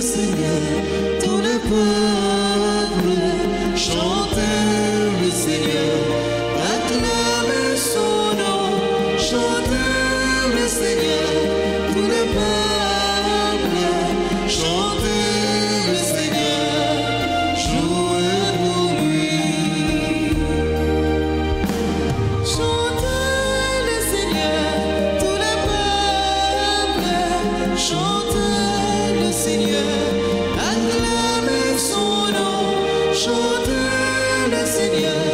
Seigneur, tout le peuple chante le Seigneur, acclame son nom, chante le Seigneur, tout le peuple chante le Seigneur, jouez pour lui. Chante le Seigneur, tout le peuple chante le Seigneur, acclame son nom, chante le Seigneur,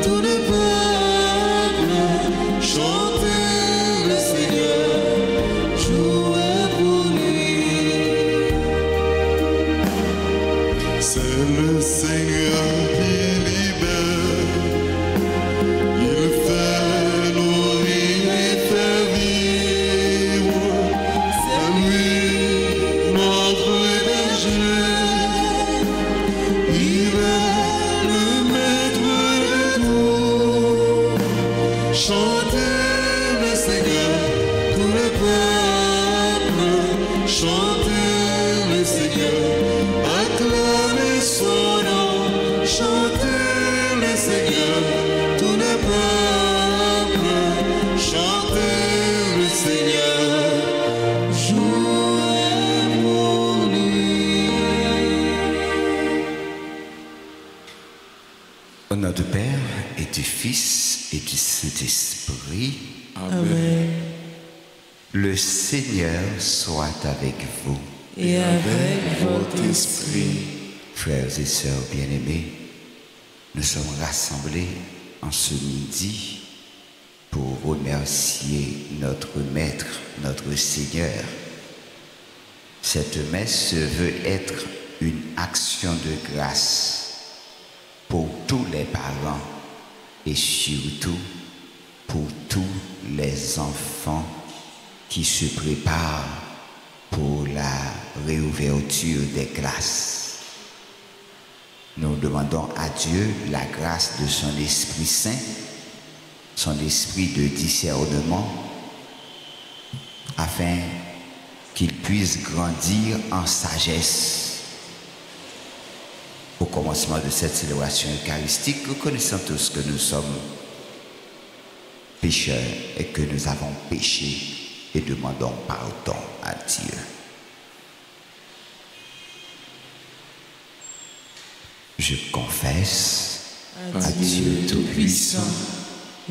tout le peuple chante le Seigneur, jouez pour lui. C'est le Seigneur qui libère, il fait nourrir et fait vivre. C'est lui notre berger, il est le maître de tout. Chantez le Seigneur, tout le peuple, chantez le Seigneur, acclamez son nom, chantez le Seigneur, tout le peuple, chantez le Seigneur, jouez pour lui. Au nom du Père et du Fils et du Saint-Esprit, Amen. le Seigneur soit avec vous. Et avec votre esprit. Frères et sœurs bien-aimés, nous sommes rassemblés en ce midi pour remercier notre Maître, notre Seigneur. Cette messe veut être une action de grâce pour tous les parents et surtout pour tous les enfants qui se préparent pour la réouverture des classes. Nous demandons à Dieu la grâce de son Esprit Saint, son esprit de discernement, afin qu'il puisse grandir en sagesse. Au commencement de cette célébration eucharistique, reconnaissons tous que nous sommes pécheurs et que nous avons péché et demandons pardon à Dieu. Je confesse À Dieu Tout-Puissant,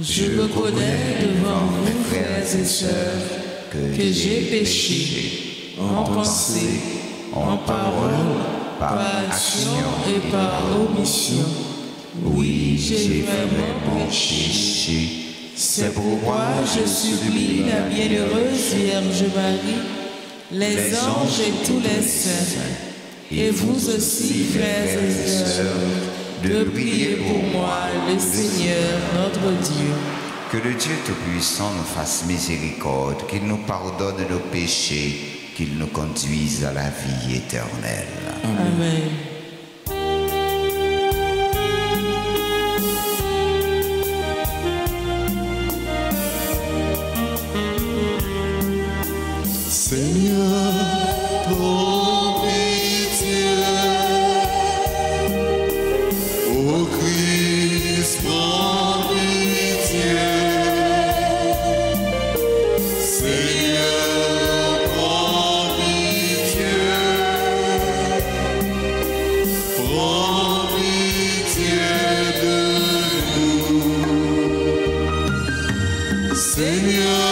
je reconnais devant vous, frères et sœurs, que j'ai péché en pensée, en parole, par action et par omission. Oui, j'ai vraiment péché. C'est pourquoi je supplie la bienheureuse Vierge Marie, les anges et tous les saints, et vous aussi, frères et sœurs, de prier pour moi, le Seigneur notre Dieu. que le Dieu Tout-Puissant nous fasse miséricorde, qu'il nous pardonne nos péchés, qu'il nous conduise à la vie éternelle. Amen. Seigneur, ton pitié, ô Christ, prends pitié. Seigneur, prends pitié, prends pitié de nous. Seigneur,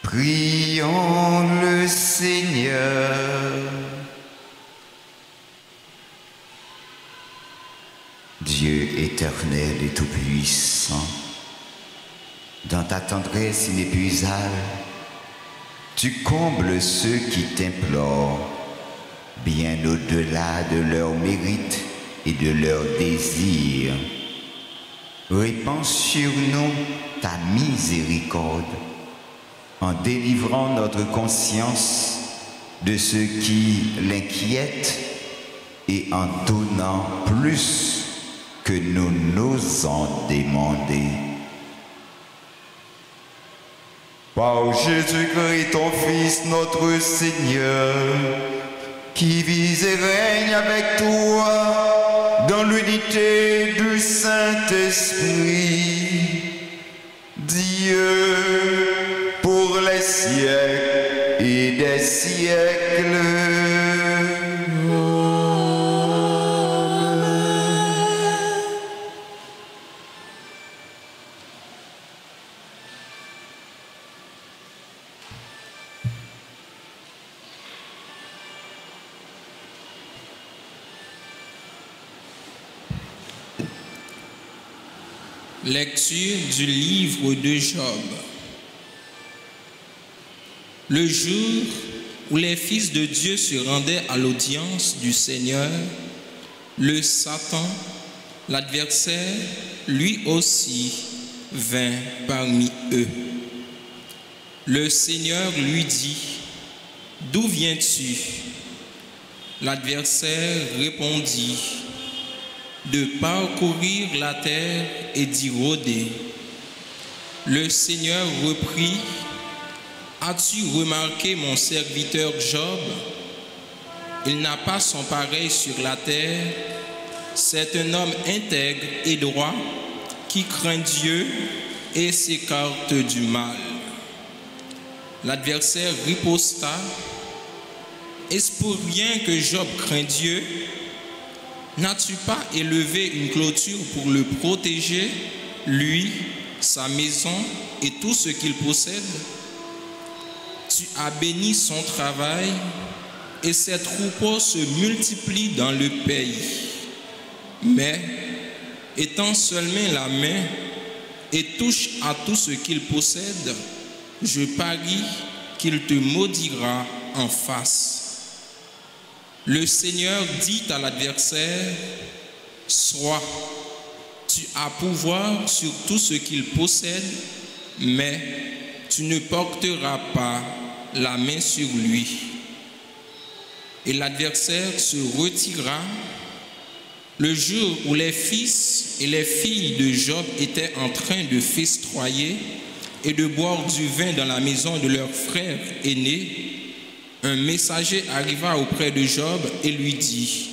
Prions le Seigneur. Dieu éternel et tout-puissant, dans ta tendresse inépuisable, tu combles ceux qui t'implorent, bien au-delà de leur mérite, et de leurs désirs. Répands sur nous ta miséricorde en délivrant notre conscience de ce qui l'inquiète et en donnant plus que nous n'osons demander. Par Jésus-Christ, ton Fils, notre Seigneur, qui vit et règne avec toi dans l'unité du Saint-Esprit, Dieu pour les siècles et des siècles. Lecture du livre de Job. Le jour où les fils de Dieu se rendaient à l'audience du Seigneur, le Satan, l'adversaire, lui aussi vint parmi eux. Le Seigneur lui dit: D'où viens-tu? L'adversaire répondit: De parcourir la terre et d'y rôder. Le Seigneur reprit: As-tu remarqué mon serviteur Job? Il n'a pas son pareil sur la terre. C'est un homme intègre et droit qui craint Dieu et s'écarte du mal. L'adversaire riposta: Est-ce pour rien que Job craint Dieu? N'as-tu pas élevé une clôture pour le protéger, lui, sa maison et tout ce qu'il possède? Tu as béni son travail et ses troupeaux se multiplient dans le pays. Mais, étends seulement la main et touche à tout ce qu'il possède, je parie qu'il te maudira en face. Le Seigneur dit à l'adversaire: Sois, tu as pouvoir sur tout ce qu'il possède, mais tu ne porteras pas la main sur lui. Et l'adversaire se retira. Le jour où les fils et les filles de Job étaient en train de festoyer et de boire du vin dans la maison de leur frère aîné, un messager arriva auprès de Job et lui dit: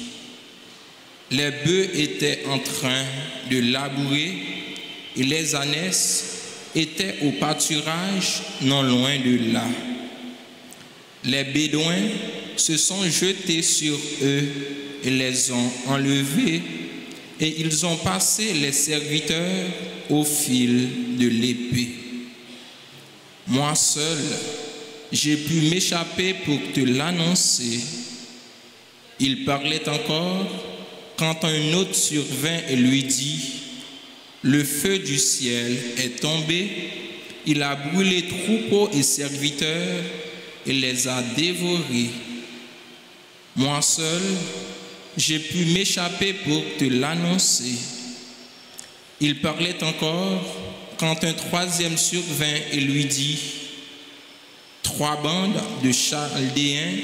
Les bœufs étaient en train de labourer et les ânesses étaient au pâturage non loin de là. Les Bédouins se sont jetés sur eux et les ont enlevés, et ils ont passé les serviteurs au fil de l'épée. Moi seul, j'ai pu m'échapper pour te l'annoncer. Il parlait encore quand un autre survint et lui dit: Le feu du ciel est tombé, il a brûlé troupeaux et serviteurs et les a dévorés. Moi seul, j'ai pu m'échapper pour te l'annoncer. Il parlait encore quand un troisième survint et lui dit: 3 bandes de Chaldéens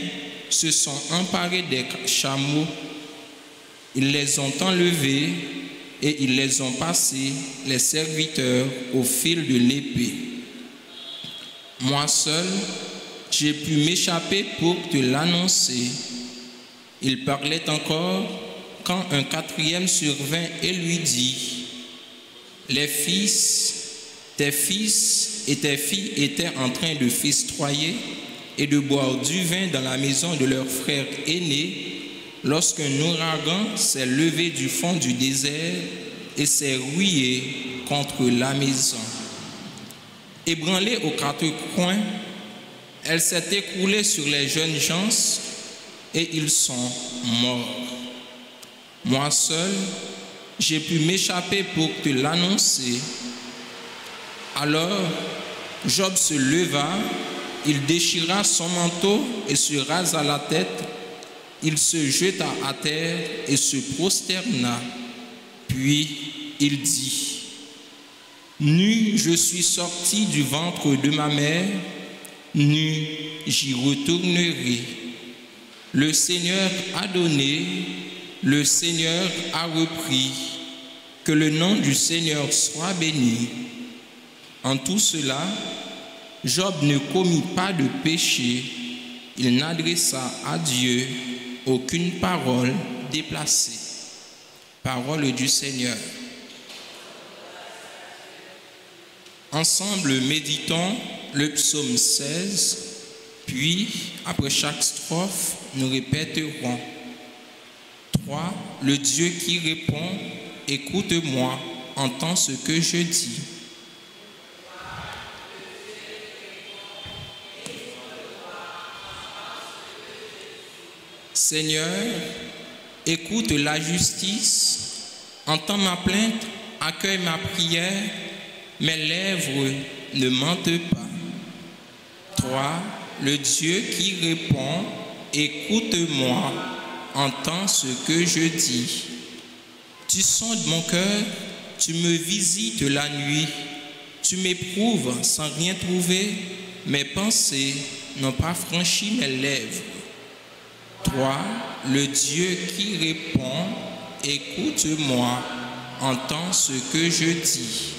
se sont emparés des chameaux. Ils les ont enlevés et ils les ont passés, les serviteurs, au fil de l'épée. Moi seul, j'ai pu m'échapper pour te l'annoncer. Il parlait encore quand un 4e survint et lui dit: Les fils, tes fils et tes filles étaient en train de festoyer et de boire du vin dans la maison de leur frère aîné lorsqu'un ouragan s'est levé du fond du désert et s'est rouillé contre la maison. Ébranlée aux 4 coins, elle s'est écroulée sur les jeunes gens et ils sont morts. Moi seul, j'ai pu m'échapper pour te l'annoncer. Alors, Job se leva, il déchira son manteau et se rasa la tête, Il se jeta à terre et se prosterna. Puis il dit, nu je suis sorti du ventre de ma mère, nu j'y retournerai. Le Seigneur a donné, le Seigneur a repris. Que le nom du Seigneur soit béni. En tout cela, Job ne commit pas de péché. Il n'adressa à Dieu aucune parole déplacée. Parole du Seigneur. Ensemble, méditons le psaume 16, puis, après chaque strophe, nous répéterons. 3. Le Dieu qui répond, écoute-moi, entends ce que je dis. Seigneur, écoute la justice, entends ma plainte, accueille ma prière, mes lèvres ne mentent pas. 3. Le Dieu qui répond, écoute-moi, entends ce que je dis. Tu sondes mon cœur, tu me visites la nuit, tu m'éprouves sans rien trouver, mes pensées n'ont pas franchi mes lèvres. 3. Le Dieu qui répond, écoute-moi, entends ce que je dis.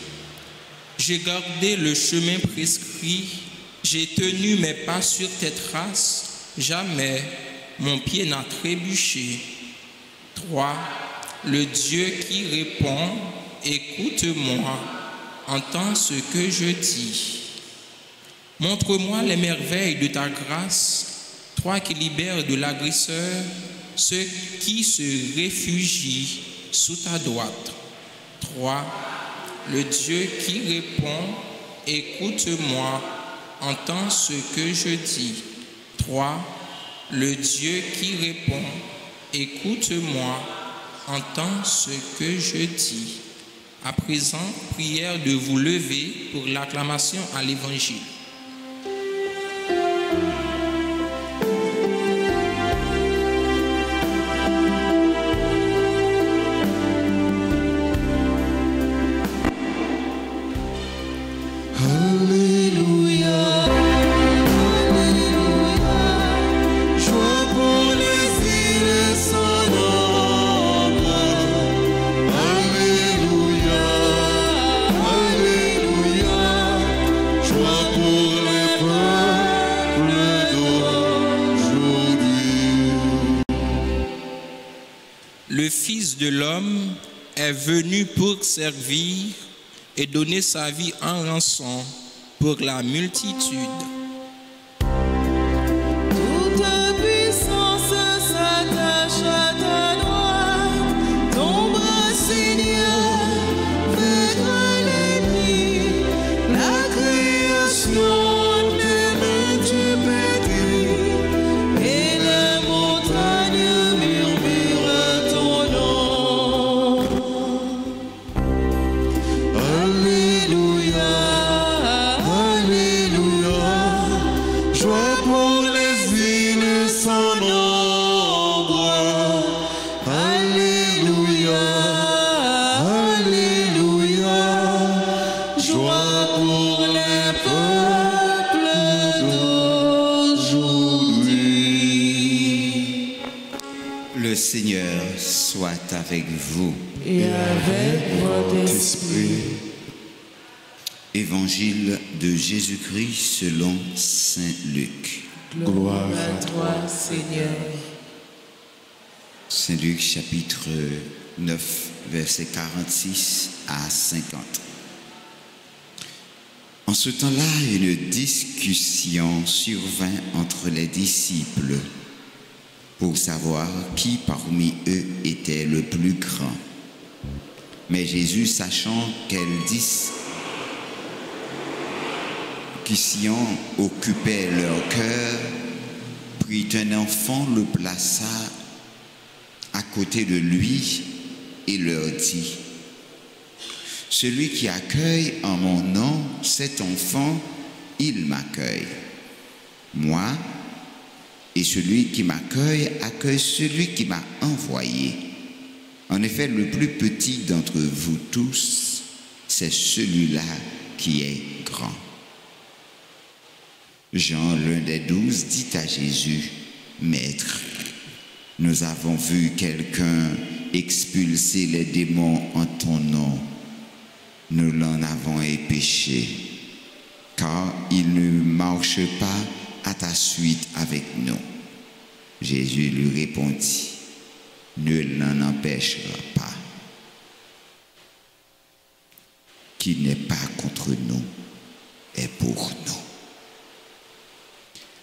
J'ai gardé le chemin prescrit, j'ai tenu mes pas sur tes traces, jamais mon pied n'a trébuché. 3. Le Dieu qui répond, écoute-moi, entends ce que je dis. Montre-moi les merveilles de ta grâce, toi qui libères de l'agresseur ceux qui se réfugient sous ta droite. 3. Le Dieu qui répond, écoute-moi, entends ce que je dis. 3. Le Dieu qui répond, écoute-moi, entends ce que je dis. À présent, prière de vous lever pour l'acclamation à l'Évangile. Le Fils de l'homme est venu pour servir et donner sa vie en rançon pour la multitude. Toute puissance s'attache à ta droite, ton bras Seigneur vaincra l'ennemi, la création ne mains du pétrit, et la montagne murmure ton nom. Alléluia, Alléluia, Joie pour les îles sans nombre. Alléluia, Alléluia. Joie pour les peuples d'aujourd'hui. Le Seigneur soit avec vous. et avec votre esprit. Évangile de Jésus-Christ selon saint Luc. Gloire à toi, Seigneur. Saint Luc chapitre 9, versets 46 à 50. En ce temps-là, une discussion survint entre les disciples pour savoir qui parmi eux était le plus grand. Mais Jésus, sachant quelle discussion occupait leur cœur, prit un enfant, le plaça à côté de lui et leur dit: celui qui accueille en mon nom cet enfant, il m'accueille. Moi, et celui qui m'accueille accueille celui qui m'a envoyé. En effet, le plus petit d'entre vous tous, c'est celui-là qui est grand. Jean, l'un des 12, dit à Jésus, « Maître, nous avons vu quelqu'un expulser les démons en ton nom. Nous l'en avons empêché, car il ne marche pas à ta suite avec nous. » Jésus lui répondit, « Ne l'en empêchera pas. Qui n'est pas contre nous est pour nous. »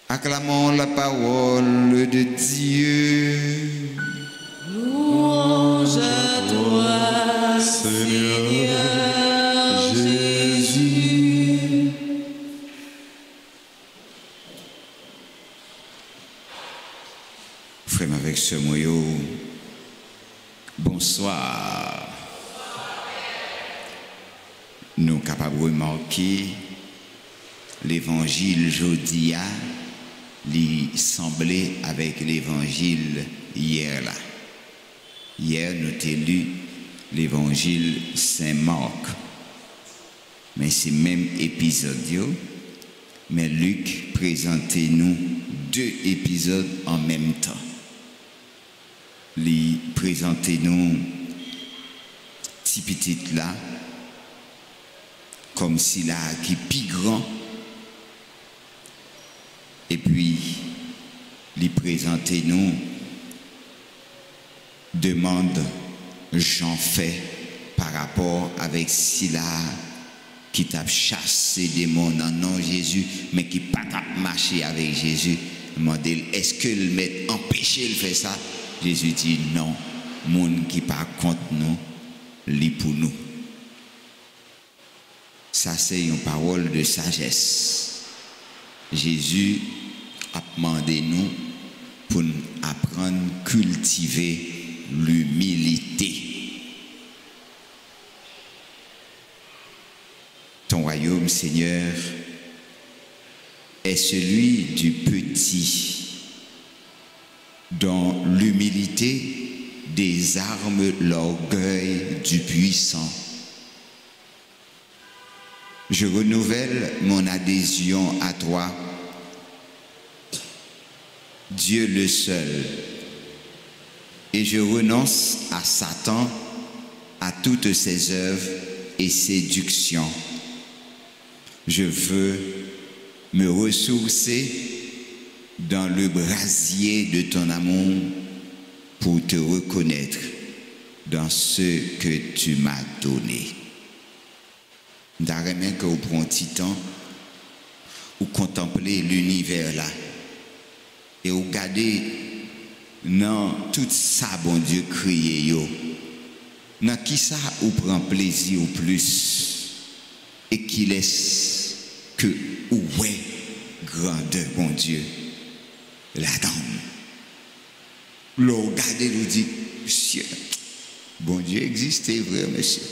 Acclamons la parole de Dieu. Louange à toi, Seigneur Jésus. Frère avec ce moyo, bonsoir. Nous sommes capables de remarquer l'évangile Jodia li semblait avec l'évangile hier là. Hier, nous avons lu l'évangile Saint-Marc. Mais c'est même épisode, mais Luc présentait nous 2 épisodes en même temps. Il présentait nous petit petit là, comme si là qui plus grand. Et puis, il présentait nous demande Jean fait par rapport avec Sila qui t'a chassé des démons en nom de Jésus, mais qui pas marché avec Jésus. Demandez, est-ce que le maître empêché de faire ça? Jésus dit non, monde qui pas contre nous, lit pour nous. Ça c'est une parole de sagesse. Jésus a demandé nous pour nous apprendre à cultiver l'humilité. Ton royaume, Seigneur, est celui du petit, dont l'humilité désarme l'orgueil du puissant. Je renouvelle mon adhésion à toi, Dieu le seul, et je renonce à Satan, à toutes ses œuvres et séductions. Je veux me ressourcer dans le brasier de ton amour pour te reconnaître dans ce que tu m'as donné. J'aimerais que vous preniez un petit temps ou contempler l'univers là et vous regardez dans tout ça bon Dieu créé yo. Dans qui ça vous prend plaisir au plus et qui laisse que ouais grandeur bon Dieu là-dedans. L'on regarde et nous dit, monsieur, bon Dieu existait vrai, monsieur.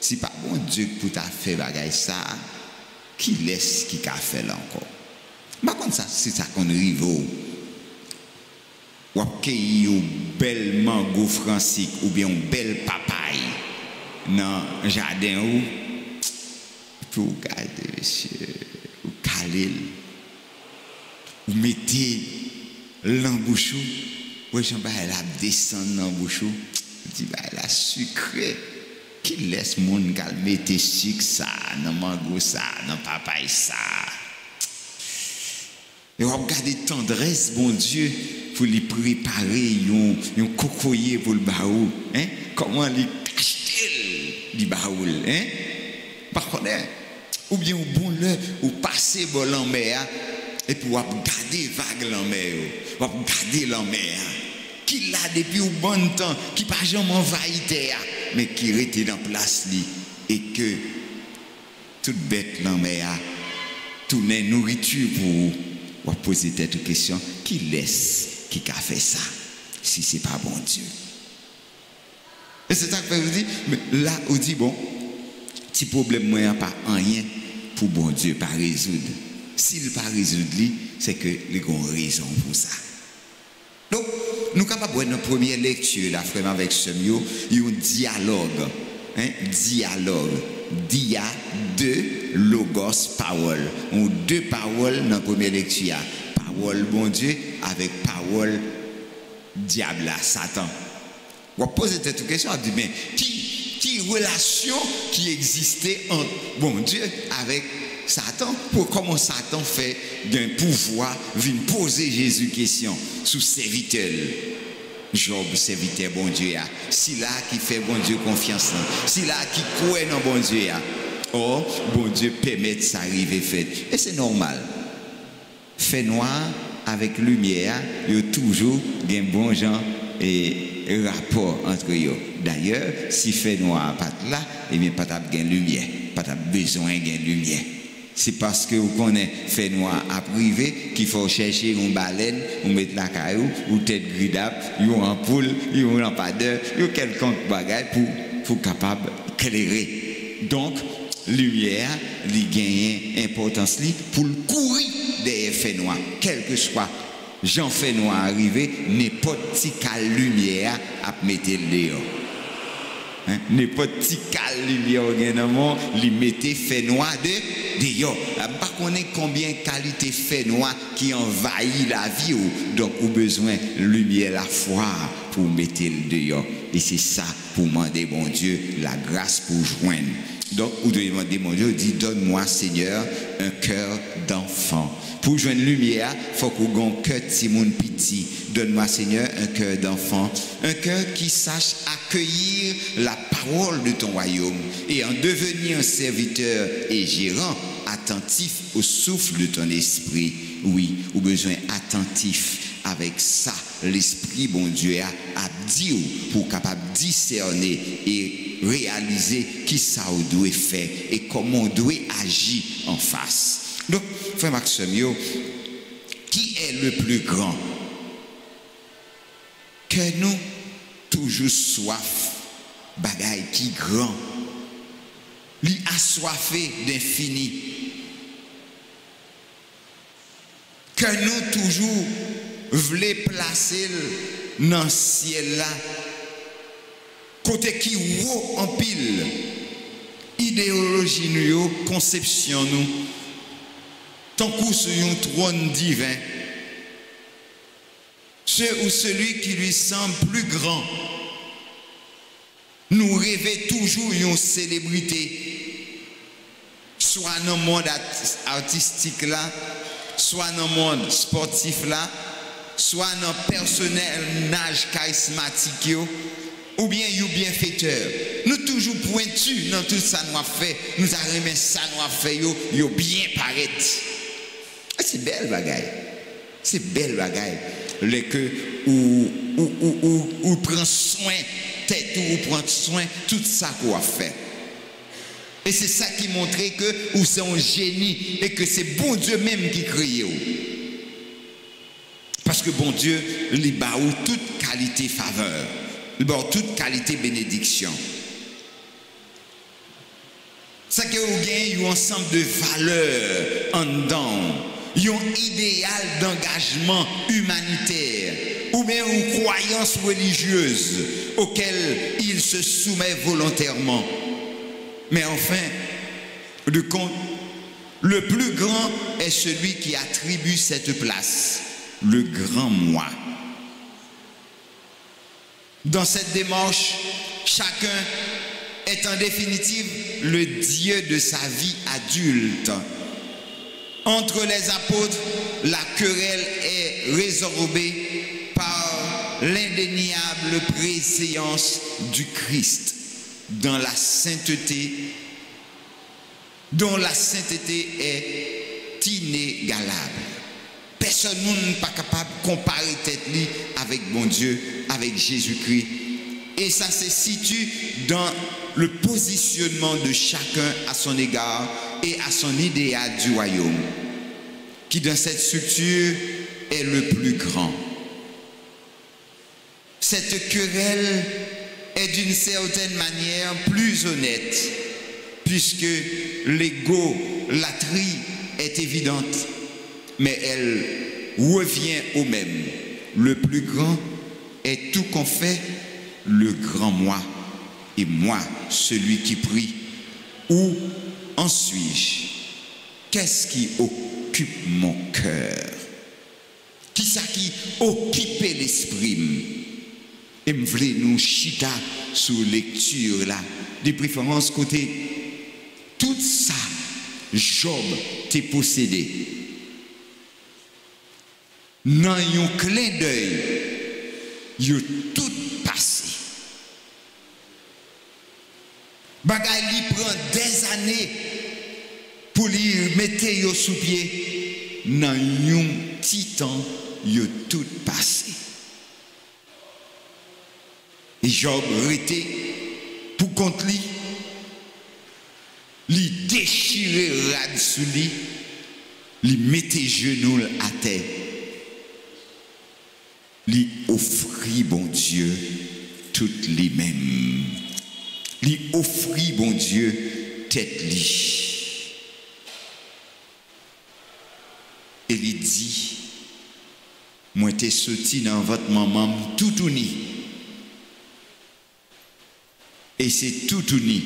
Si pas bon Dieu pour t'a fait bagaille ça, qui laisse qui a fait là encore? Par contre, ça, c'est ça qu'on arrive au. Ou accueillir un bel mango francique ou bien un bel papaye dans le jardin où pour regarder, monsieur, ou caler, ou mettez l'embouchou. Oui, j'en vais la descendre dans l'embouchou. Je dis, bah, la sucrée. Qui laisse mon gars mettre sucre ça, dans mango ça, dans papaye ça. Et on regarde tendresse, bon Dieu, pour lui préparer un cocoyer pour le baou. Hein? Comment lui cacher le baou? Hein? Par contre, ou bien au bon l'heure, ou passer bon en mer, et puis on regarder vague en mer, on regarder la mer. Qui l'a depuis un bon temps, qui pas jamais envahi terre, mais qui était dans place li, et que toute bête en mer tourne nourriture pour vous. On va poser cette question, qui laisse qui a fait ça si c'est pas bon Dieu? Et c'est ça que je dis, mais là on dit bon, petit problème moi pas rien pour bon Dieu pas résoudre. S'il pas résoudre lui, c'est que les ont raison pour ça. Donc, nous sommes capables de notre première lecture, là, frère, avec ce mot, il y a un dialogue. Hein? Dialogue. Dia, deux, logos, parole. On a deux paroles dans la première lecture. Parole, bon Dieu, avec parole, diable, Satan. On va poser cette question, on dit, mais qui relation qui existait entre bon Dieu avec Satan, pour comment Satan fait d'un pouvoir venir poser Jésus question sous serviteur. Job, serviteur bon Dieu, si là qui fait bon Dieu confiance, si là qui croit dans bon Dieu, oh, bon Dieu permet ça arriver fait. Et c'est normal. Fait noir avec lumière, il y a toujours des bons gens et rapport entre eux. D'ailleurs, si fait noir pas là, eh bien pas de lumière, pas de besoin de lumière. C'est parce que vous connaissez fait noir à privé qu'il faut chercher une baleine, ou mettre la caillou, ou tête gridable, ou une ampoule, ou un lampadaire, ou quelconque bagage pour capable d'éclairer. Donc, lumière, il gagne importance pour le courir des fait noir, quel que soit Jean fait noir arrivé, n'importe quelle lumière à mettre le dehors. N'importe quelle lumière lui mettez fait noir de dehors. Pas connaît combien qualité fait noir qui envahit la vie ou donc ou besoin lumière la foi pour mettre le dehors. Et c'est ça pour demander bon Dieu la grâce pour joindre. Donc vous devez demander mon Dieu, dit donne-moi Seigneur un cœur d'enfant. Pour joindre lumière, il faut qu'on ait un cœur de Simon petit. Donne-moi Seigneur un cœur d'enfant, un cœur qui sache accueillir la parole de ton royaume et en devenir un serviteur et gérant attentif au souffle de ton esprit. Oui, ou besoin attentif avec ça, l'esprit bon Dieu a dit pour capable discerner et réaliser qui ça doit faire et comment on doit agir en face. Donc, frère Maxime, qui est le plus grand? Que nous toujours soif, bagaille qui grand, lui assoiffé d'infini. Que nous toujours voulons placer dans le ciel là, côté qui haut en pile, idéologie nous, conception nous, tant que sur un trône divin, ce ou celui qui lui semble plus grand, nous rêvons toujours une célébrité, soit dans le monde artistique là, soit dans le monde sportif là, soit dans le personnage charismatique ou bien un bienfaiteur. Nous toujours pointus dans tout ça nous a fait, nous avons ça nous a fait yo bien paraître. C'est belle bagaille. C'est belle bagaille. Les que ou prend soin tête ou prend soin tout ça qu'on a fait. Et c'est ça qui montrait que ou c'est un génie et que c'est bon Dieu même qui crée. Parce que bon Dieu lui bat toute qualité faveur, lui bat toute qualité bénédiction. Ça que vous gagnez un ensemble de valeurs en dedans. Un idéal d'engagement humanitaire ou bien une croyance religieuse auquel il se soumet volontairement. Mais enfin, le plus grand est celui qui attribue cette place, le grand moi. Dans cette démarche, chacun est en définitive le Dieu de sa vie adulte. Entre les apôtres, la querelle est résorbée par l'indéniable préséance du Christ dans la sainteté, dont la sainteté est inégalable. Personne n'est pas capable de comparer tête avec bon Dieu, avec Jésus-Christ. Et ça se situe dans le positionnement de chacun à son égard et à son idéal du royaume, qui dans cette structure est le plus grand. Cette querelle est d'une certaine manière plus honnête, puisque l'égolâtrie est évidente, mais elle revient au même. le plus grand, est tout qu'on fait le grand moi, et moi, celui qui prie. Où en suis-je? Qu'est-ce qui occupe mon cœur? Qui ça qui occupe l'esprit? Et me voulez nous chita sous lecture là, de préférence côté tout ça, Job t'est possédé. Dans un clin d'œil, il a tout passé. Bagay li prend des années pour lui mettre sous pied. Dans un petit temps, il a tout passé. Et Job était pour contre lui, lui déchirer rad sous lui, lui mettre genoux à terre, lui offrir bon Dieu tout lui-même, lui offrir bon Dieu tête li. Et lui dit, moi t'ai sorti dans votre maman tout uni. Et c'est tout uni,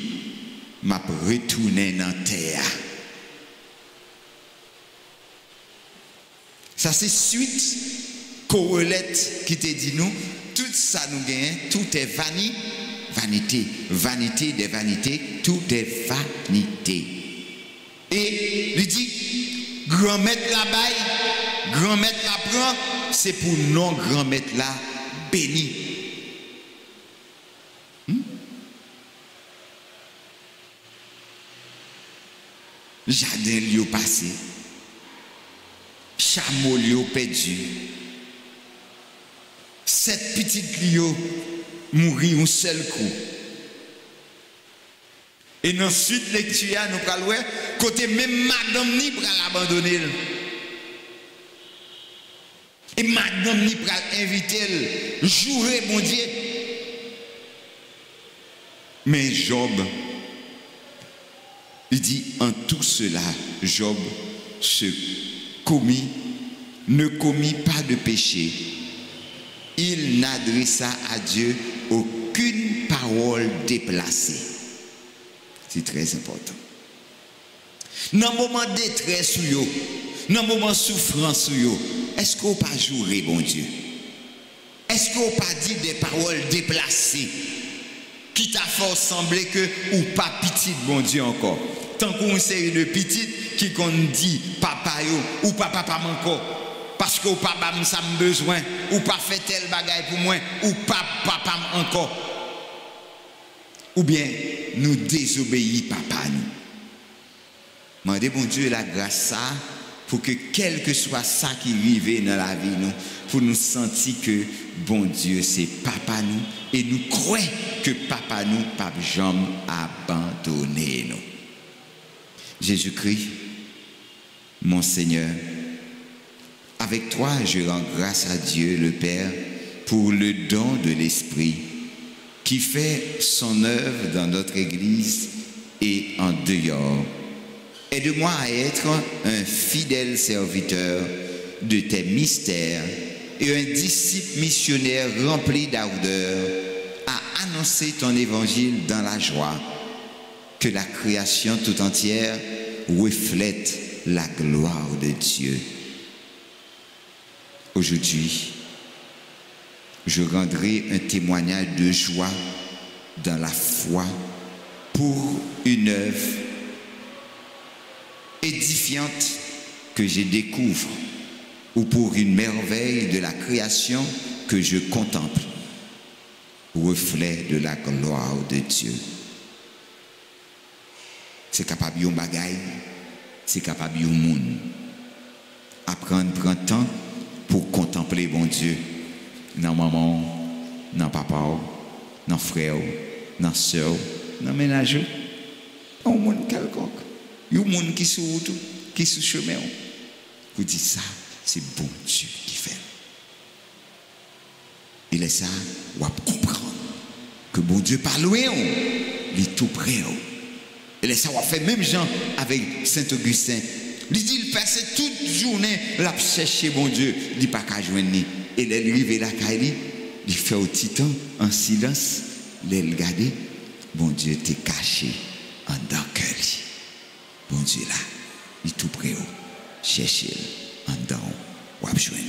m'a retourné dans la terre. Ça c'est suite corrélate qui te dit nous, tout ça nous gagne, tout est vanité, vanité des vanités, tout est vanité. Et il dit, grand-maître la baille, grand-maître la prend, c'est pour non grand-maître la béni. Jardin li au passé, chameau li au perdu, 7 petites li au mourir un seul coup. Et ensuite lecture nous pral ouais côté même madame ni pral abandonner. Et madame ni pral inviter jouer mon Dieu. Mais Job il dit, en tout cela, Job ne commit pas de péché. Il n'adressa à Dieu aucune parole déplacée. C'est très important. Dans le moment de détresse, dans le moment de souffrance, est-ce qu'on pas jouer, bon Dieu? Est-ce qu'on pas dit des paroles déplacées qui t'a fait sembler que ou pas petit, bon Dieu encore? Tant qu'on série de petites qui qu'on dit papa yo ou papa pas encore parce que ou papa ça me besoin ou pas fait tel bagaille pour moi ou pas papa encore ou bien nous désobéir papa nous. Mandez bon Dieu la grâce ça pour que quel que soit ça qui arrive dans la vie nous pour nous sentir que bon Dieu c'est papa nous et nous croyons que papa nous pas jamais abandonné nous. Jésus-Christ, mon Seigneur, avec toi je rends grâce à Dieu le Père pour le don de l'Esprit qui fait son œuvre dans notre Église et en dehors. Aide-moi à être un fidèle serviteur de tes mystères et un disciple missionnaire rempli d'ardeur à annoncer ton évangile dans la joie. Que la création tout entière reflète la gloire de Dieu. Aujourd'hui, je rendrai un témoignage de joie dans la foi pour une œuvre édifiante que je découvre ou pour une merveille de la création que je contemple, reflet de la gloire de Dieu. C'est capable de bagaille, c'est capable de monde. Apprendre prend temps pour contempler bon Dieu. Dans maman, dans papa, dans frère, dans soeur, dans ménage. Dans le monde quelconque. Il y a un monde qui sur route, qui sur chemin. Vous dites ça, c'est bon Dieu qui fait. Il est ça, vous comprendre que bon Dieu parle loin, il est tout près. Et là, ça va faire même gens avec Saint-Augustin. Il dit, il passe toute journée, là, chercher bon Dieu. Il dit pas qu'à joindre. Et l'arrivée la Kali, il fait au titan en silence, les regarder. Bon Dieu t'est caché en dedans cœur. Bon Dieu là, il est tout près. Cherchez en dedans, ou joindre.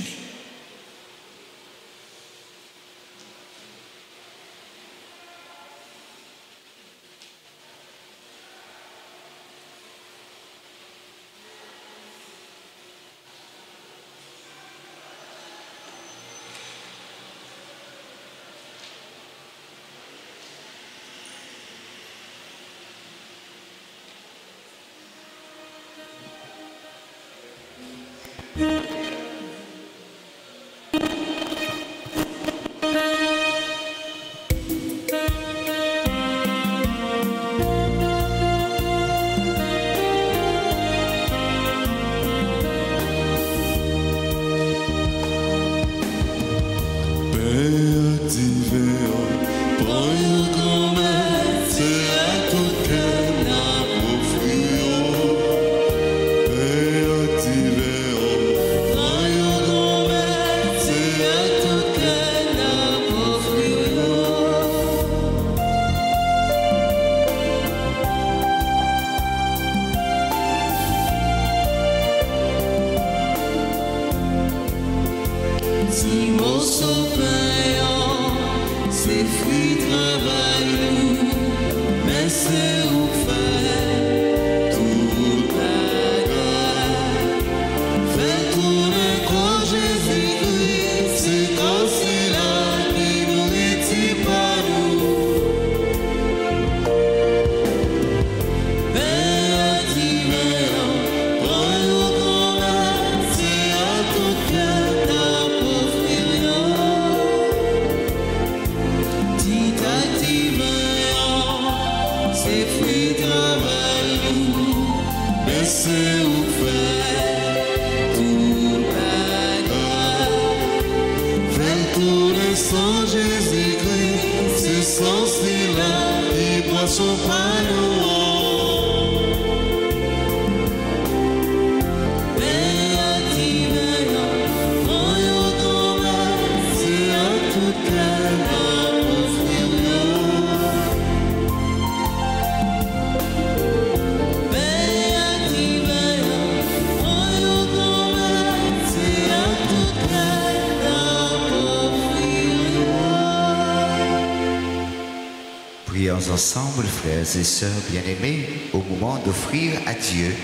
Ensemble, frères et sœurs bien-aimés, au moment d'offrir à Dieu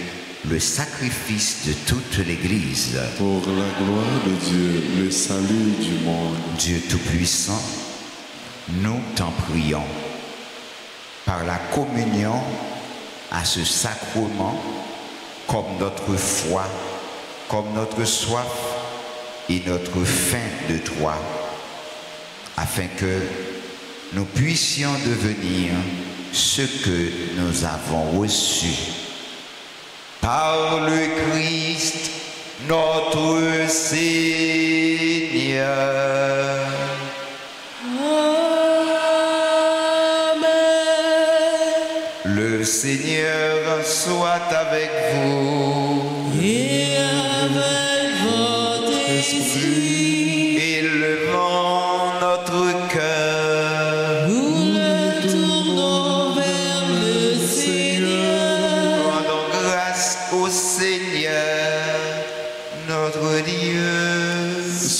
le sacrifice de toute l'Église. Pour la gloire de Dieu, le salut du monde. Dieu Tout-Puissant, nous t'en prions. Par la communion à ce sacrement, comme notre foi, comme notre soif et notre faim de toi, afin que nous puissions devenir ce que nous avons reçu. Par le Christ, notre Seigneur. Amen. Le Seigneur soit avec vous. Et avec votre esprit. Élevons notre cœur.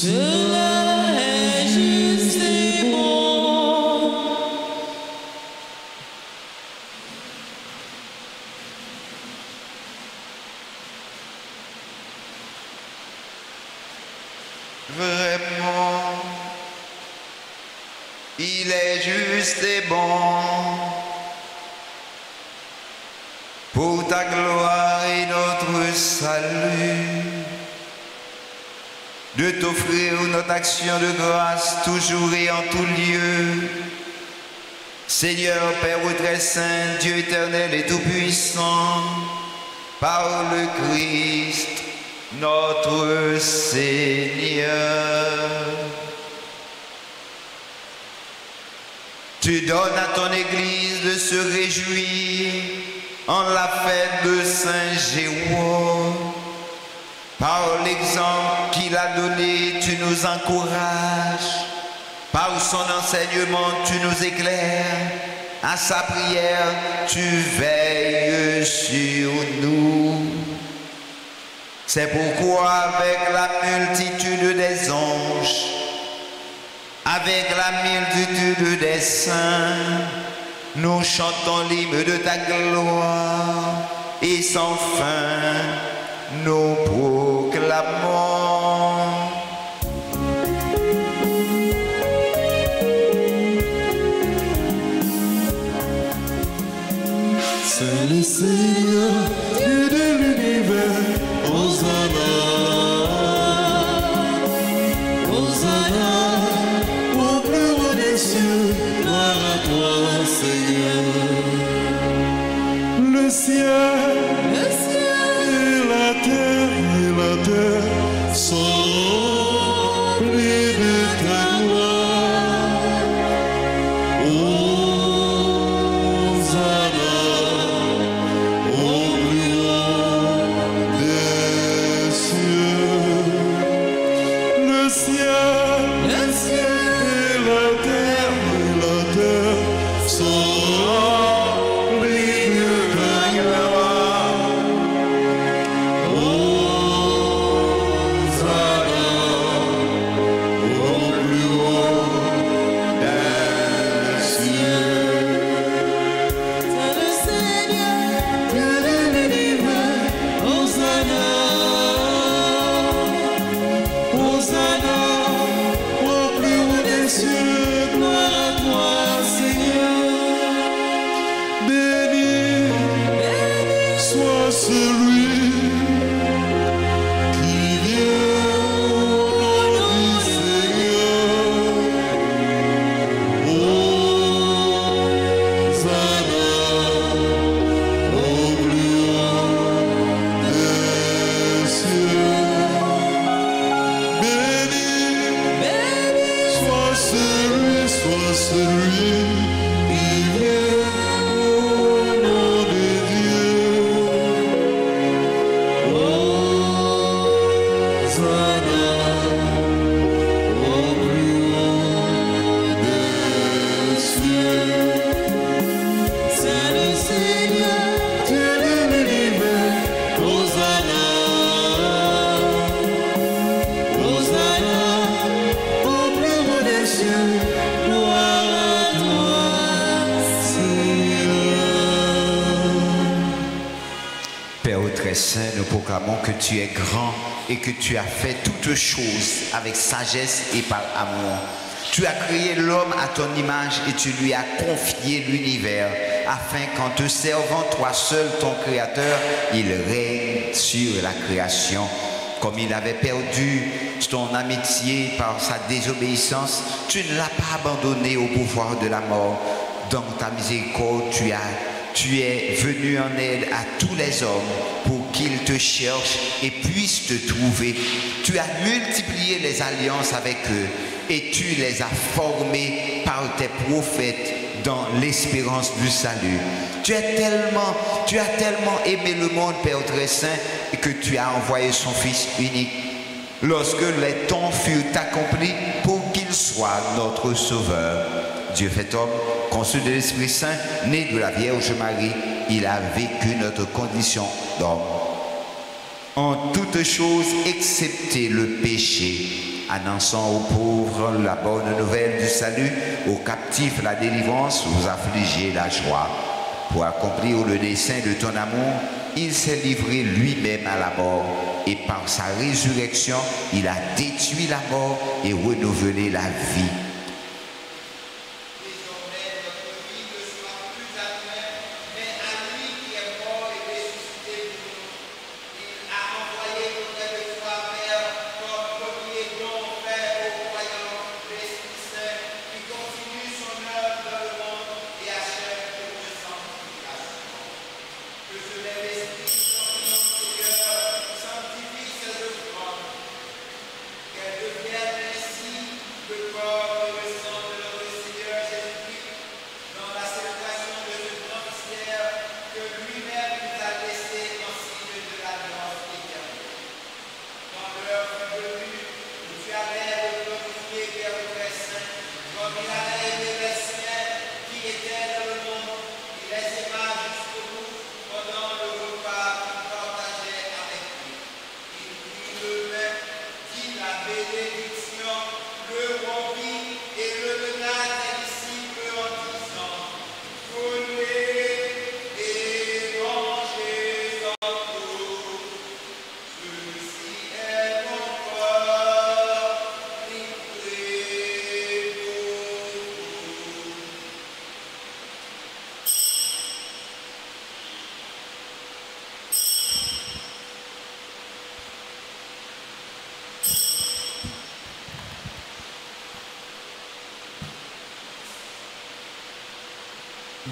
Cela est juste et bon. Vraiment, il est juste et bon pour ta gloire et notre salut, de t'offrir notre action de grâce toujours et en tout lieu. Seigneur, Père très saint, Dieu éternel et tout-puissant, par le Christ, notre Seigneur. Tu donnes à ton Église de se réjouir en la fête de Saint Géraud, Par l'exemple qu'il a donné, tu nous encourages. Par son enseignement, tu nous éclaires. À sa prière, tu veilles sur nous. C'est pourquoi avec la multitude des anges, avec la multitude des saints, nous chantons l'hymne de ta gloire et sans fin nous proclamons. C'est le Seigneur, Dieu de l'univers, Hosanna, Hosanna, au plus haut des cieux, gloire à toi, Seigneur. Le ciel et la terre sont remplis de ta gloire. Hosanna au plus haut des cieux. Le ciel et la terre sont remplis de ta gloire. Hosanna au plus haut des cieux. C'est le Seigneur, Dieu de l'univers, Hosanna, Hosanna au plus haut des cieux, gloire à toi, Seigneur. Béni soit celui qui vient au nom du Seigneur. Hosanna au plus haut des cieux. Béni soit celui qui vient au nom de Dieu. Hosanna au plus haut des cieux. c'est le Seigneur, Dieu de l'univers, Hosanna, Hosanna au plus haut des cieux, gloire à toi, Seigneur. Père très saint, nous proclamons que tu es grand et que tu as fait toutes choses avec sagesse et par amour. Tu as créé l'homme à ton image et tu lui as confié l'univers afin qu'en te servant toi seul, ton Créateur, il règne sur la création. Comme il avait perdu ton amitié par sa désobéissance, tu ne l'as pas abandonné au pouvoir de la mort. Dans ta miséricorde, tu es venu en aide à tous les hommes pour qu'ils te cherchent et puissent te trouver. Tu as multiplié les alliances avec eux et tu les as formés par tes prophètes dans l'espérance du salut. Tu as tellement aimé le monde, Père très saint, et que tu as envoyé son Fils unique lorsque les temps furent accomplis pour qu'il soit notre Sauveur. Dieu fait homme, conçu de l'Esprit Saint, né de la Vierge Marie, il a vécu notre condition d'homme. En toutes choses, excepté le péché, annonçant aux pauvres la bonne nouvelle du salut, aux captifs la délivrance, aux affligés la joie. Pour accomplir le dessein de ton amour, il s'est livré lui-même à la mort, et par sa résurrection, il a détruit la mort et renouvelé la vie. Qu'elle devienne ainsi le corps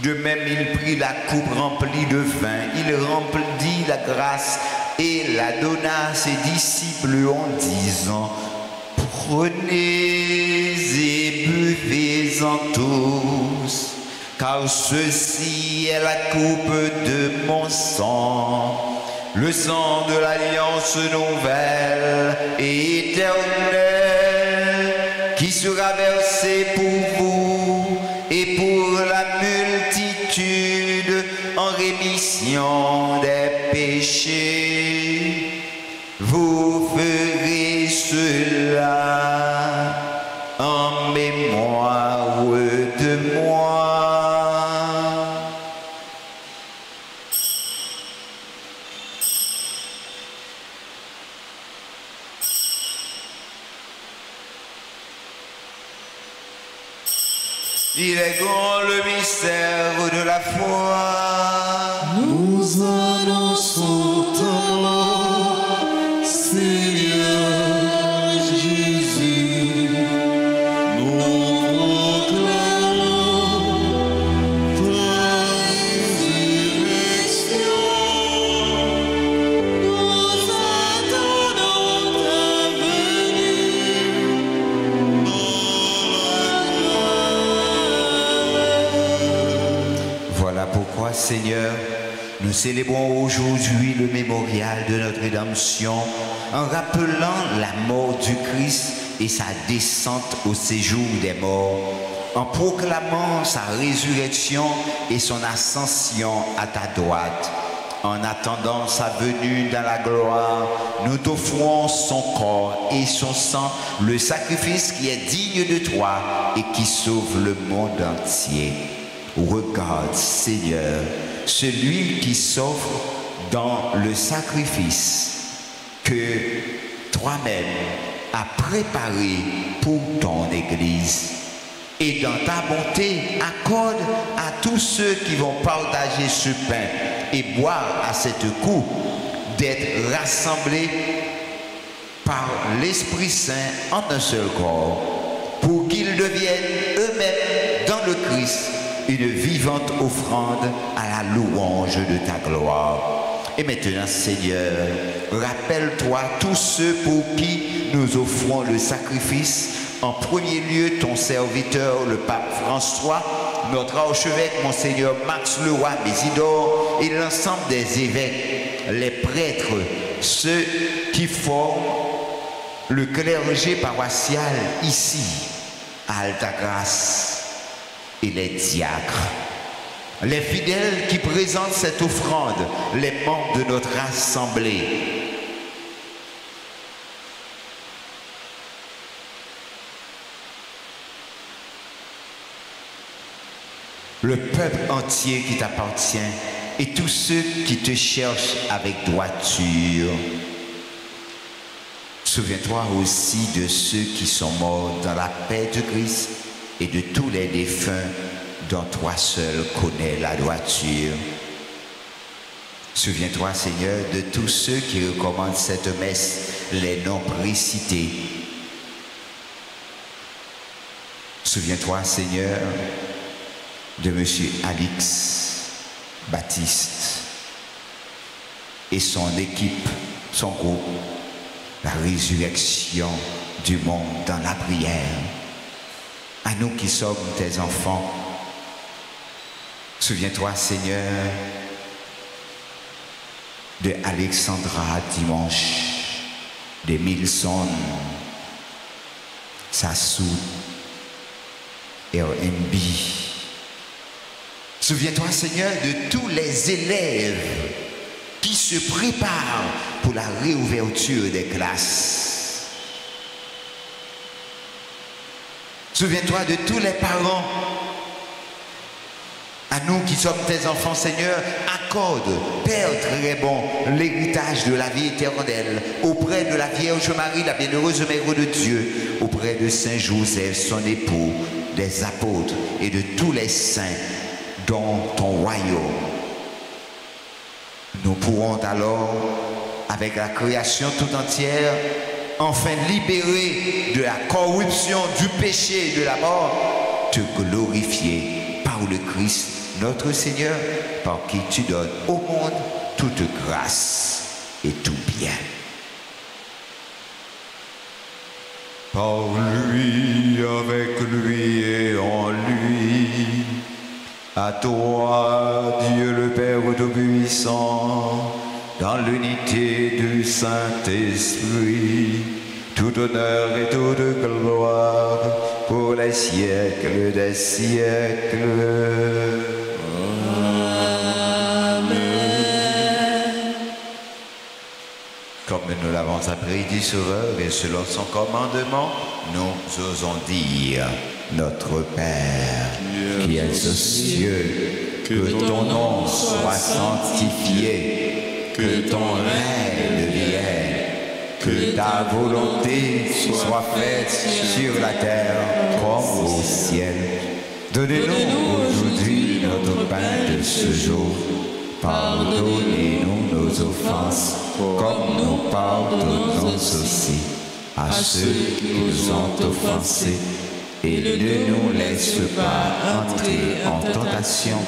De même, il prit la coupe remplie de vin, il remplit la grâce et la donna à ses disciples en disant, prenez et buvez-en tous, car ceci est la coupe de mon sang, le sang de l'alliance nouvelle et éternelle, qui sera versé pour vous et pour la multitude en rémission des péchés. Vous ferez cela en mémoire de moi. Il est grand le mystère de la foi. Nous annonçons ta mort, Seigneur Jésus. Nous proclamons ta résurrection. Nous attendons ta venue Voilà pourquoi, Seigneur, nous célébrons aujourd'hui le mémorial de notre rédemption en rappelant la mort du Christ et sa descente au séjour des morts, en proclamant sa résurrection et son ascension à ta droite. En attendant sa venue dans la gloire, nous t'offrons son corps et son sang, le sacrifice qui est digne de toi et qui sauve le monde entier. Regarde, Seigneur, celui qui s'offre dans le sacrifice que toi-même as préparé pour ton Église. Et dans ta bonté, accorde à tous ceux qui vont partager ce pain et boire à cette coupe d'être rassemblés par l'Esprit Saint en un seul corps, pour qu'ils deviennent eux-mêmes dans le Christ une vivante offrande à la louange de ta gloire. Et maintenant, Seigneur, rappelle-toi tous ceux pour qui nous offrons le sacrifice. En premier lieu, ton serviteur, le pape François, notre archevêque, Monseigneur Max Leroy Mésidor, et l'ensemble des évêques, les prêtres, ceux qui forment le clergé paroissial ici, à Altagrace, et les diacres, les fidèles qui présentent cette offrande, les membres de notre assemblée. Le peuple entier qui t'appartient et tous ceux qui te cherchent avec droiture. Souviens-toi aussi de ceux qui sont morts dans la paix de Christ et de tous les défunts dont toi seul connais la droiture. Souviens-toi, Seigneur, de tous ceux qui recommandent cette messe, les noms précités. Souviens-toi, Seigneur, de M. Alix Baptiste et son équipe, son groupe, la résurrection du monde dans la prière. À nous qui sommes tes enfants, souviens-toi, Seigneur, de Alexandra dimanche, de Milson, Sassou, RNB. Souviens-toi, Seigneur, de tous les élèves qui se préparent pour la réouverture des classes. Souviens-toi de tous les parents. À nous qui sommes tes enfants, Seigneur, accorde, Père très bon, l'héritage de la vie éternelle auprès de la Vierge Marie, la bienheureuse Mère de Dieu, auprès de Saint Joseph, son époux, des apôtres et de tous les saints dans ton royaume. Nous pourrons alors, avec la création tout entière, enfin libérés de la corruption, du péché et de la mort, te glorifier par le Christ, notre Seigneur, par qui tu donnes au monde toute grâce et tout bien. Par lui, avec lui et en lui, à toi, Dieu le Père Tout-Puissant, dans l'unité du Saint-Esprit, tout honneur et toute gloire pour les siècles des siècles. Comme nous l'avons appris du Sauveur et selon son commandement, nous osons dire, notre Père, qui es aux cieux, que ton nom soit sanctifié, que ton règne vienne, que ta volonté soit faite sur la terre comme au ciel. Donnez-nous aujourd'hui notre pain de ce jour. Pardonnez-nous nos offenses, comme nous pardonnons aussi à ceux qui nous ont offensés. Et ne nous laisse pas entrer en tentation,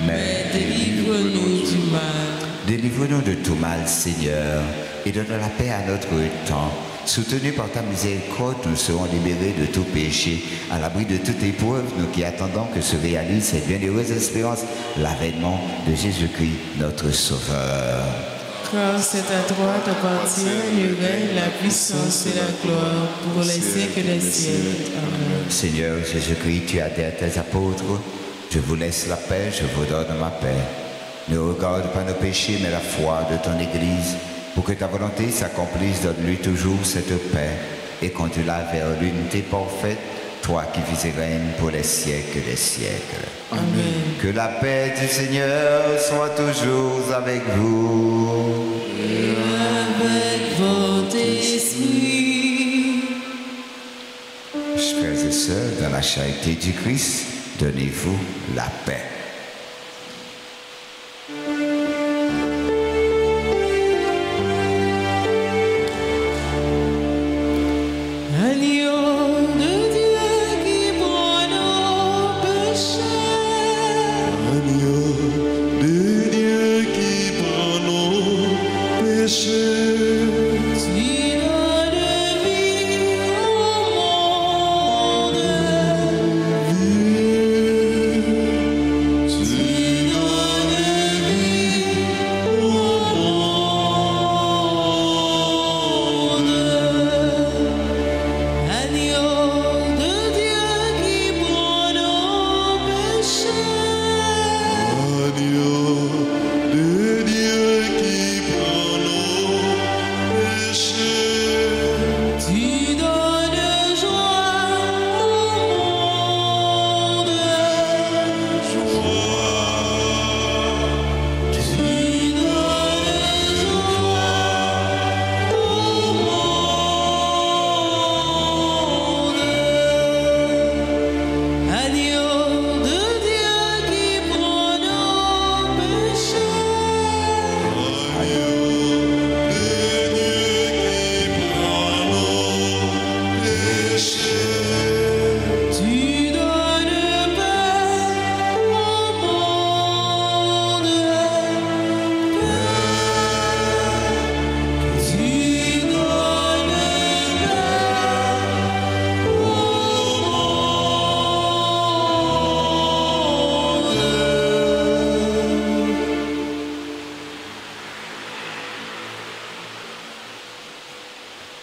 mais délivre-nous du mal. Délivre-nous de tout mal, Seigneur, et donne la paix à notre temps. Soutenus par ta miséricorde, nous serons libérés de tout péché, à l'abri de toute épreuve, nous qui attendons que se réalise cette bienheureuse espérance, l'avènement de Jésus-Christ, notre Sauveur. Car c'est à toi t'appartient le règne, la puissance et la gloire pour les siècles des siècles. Amen. Seigneur Jésus-Christ, tu as dit à tes apôtres, je vous laisse la paix, je vous donne ma paix. Ne regarde pas nos péchés, mais la foi de ton Église. Pour que ta volonté s'accomplisse, donne-lui toujours cette paix et conduis-la vers l'unité parfaite, toi qui vis et règnes pour les siècles des siècles. Amen. Que la paix du Seigneur soit toujours avec vous. Et avec votre esprit. Frères et sœurs, dans la charité du Christ, donnez-vous la paix.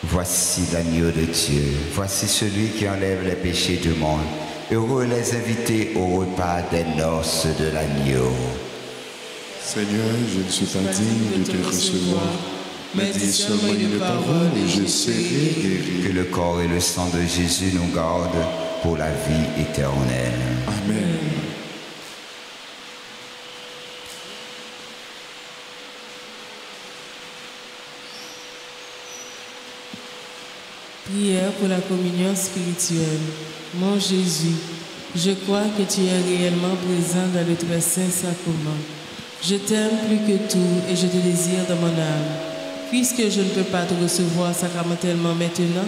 Voici l'agneau de Dieu, voici celui qui enlève les péchés du monde. Heureux les invités au repas des noces de l'agneau. Seigneur, je ne suis pas digne de te recevoir, mais dis seulement une parole et je serai guéri. Que le corps et le sang de Jésus nous gardent pour la vie éternelle. Amen. Prière pour la communion spirituelle. Mon Jésus, je crois que tu es réellement présent dans le très saint sacrement. Je t'aime plus que tout et je te désire dans mon âme. Puisque je ne peux pas te recevoir sacramentellement maintenant,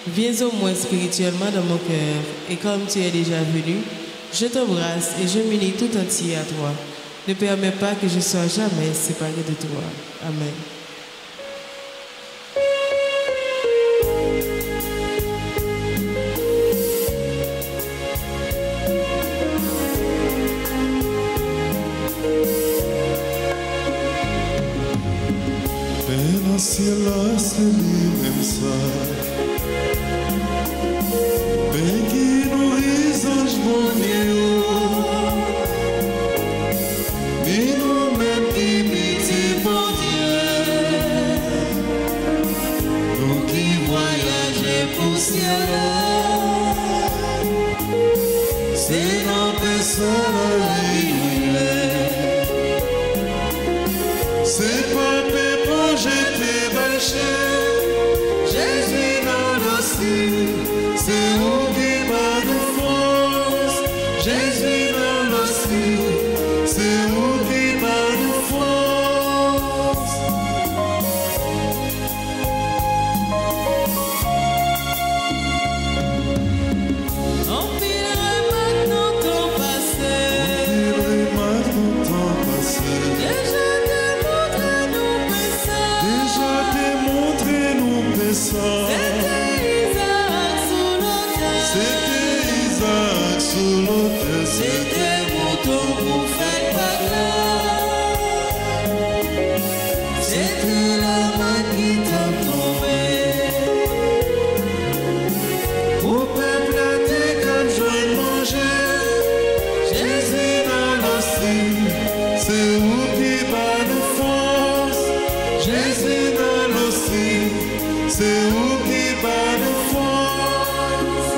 viens au moins spirituellement dans mon cœur. Et comme tu es déjà venu, Je t'embrasse et je m'unis tout entier à toi. Ne permets pas que je sois jamais séparé de toi. Amen. Cielo se limensa, bem que no horizonte bonito, e no même qui me dit bon Dieu, nous qui voyageons pour cielo, c'est nos personnes à vivre, c'est pas j'étais bâché, Jésus dans l'hostie, c'est où qui bat de force. Jésus dans l'hostie, c'est où qui bat de force. Empilerai maintenant ton passé. Empilerai maintenant ton passé. Déjà C'était Isaac sous l'autel, c'était mouton pour faire bagarre. C'était la main qui t'a trouvé. au peuple à tes comme joie de manger. Jésus dans l'hostie, c'est où qui bat de force. Jésus dans l'hostie, c'est où qui bat de force.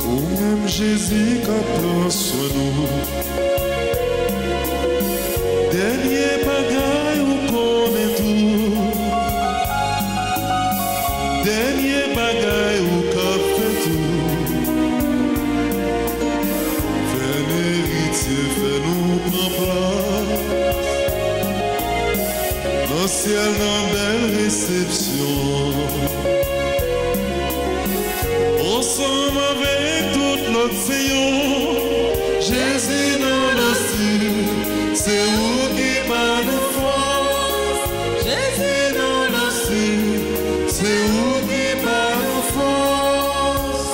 Ou même Jésus qui prend soin nous. Dernier bagaille ou connaît tout. Dernier bagaille ou qu'a fait tout. Fais l'héritier, fais-nous prendre place. Dans le ciel, dans belle réception. Ensemble avec toute notre Seigneur. Jésus dans l'hostie, c'est où qui bat de force. Jésus dans l'hostie, c'est où qui bat de force.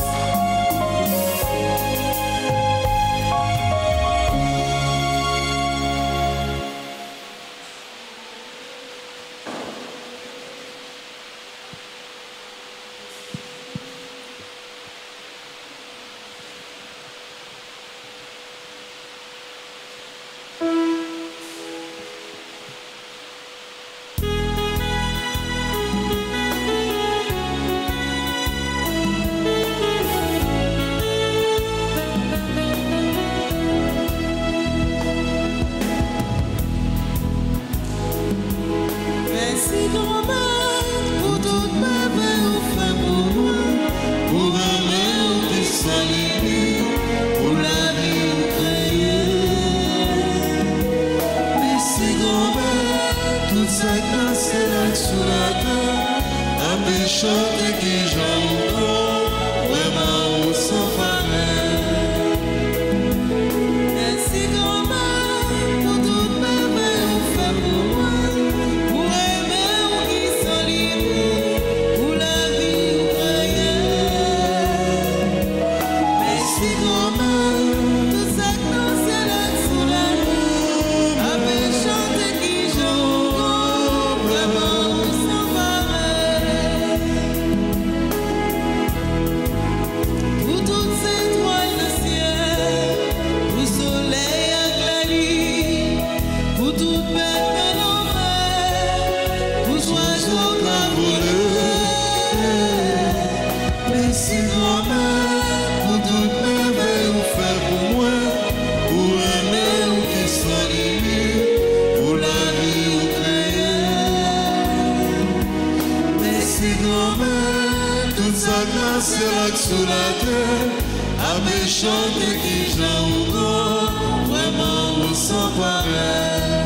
c'est là sous la terre, avec chanter qui j'en vraiment on s'en pareil.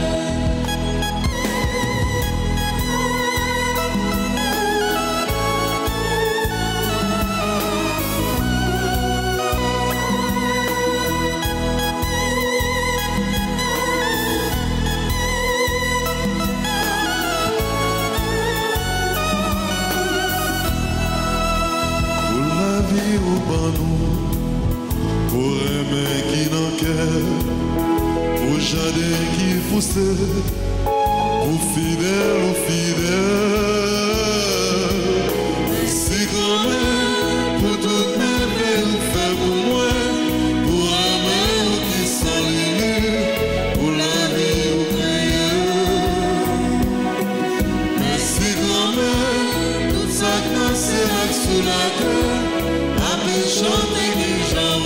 Pour aimer qui n'en cœur, pour jardin qui pousse, pour fidèle ou fidèle. Si grand-mère, pour toutes mes vies, vous faites pour moi, pour aimer ou qui s'en limite, pour la vie ou prier. Merci grand-mère, tout ça que c'est là sous la terre. Chanter qui j'en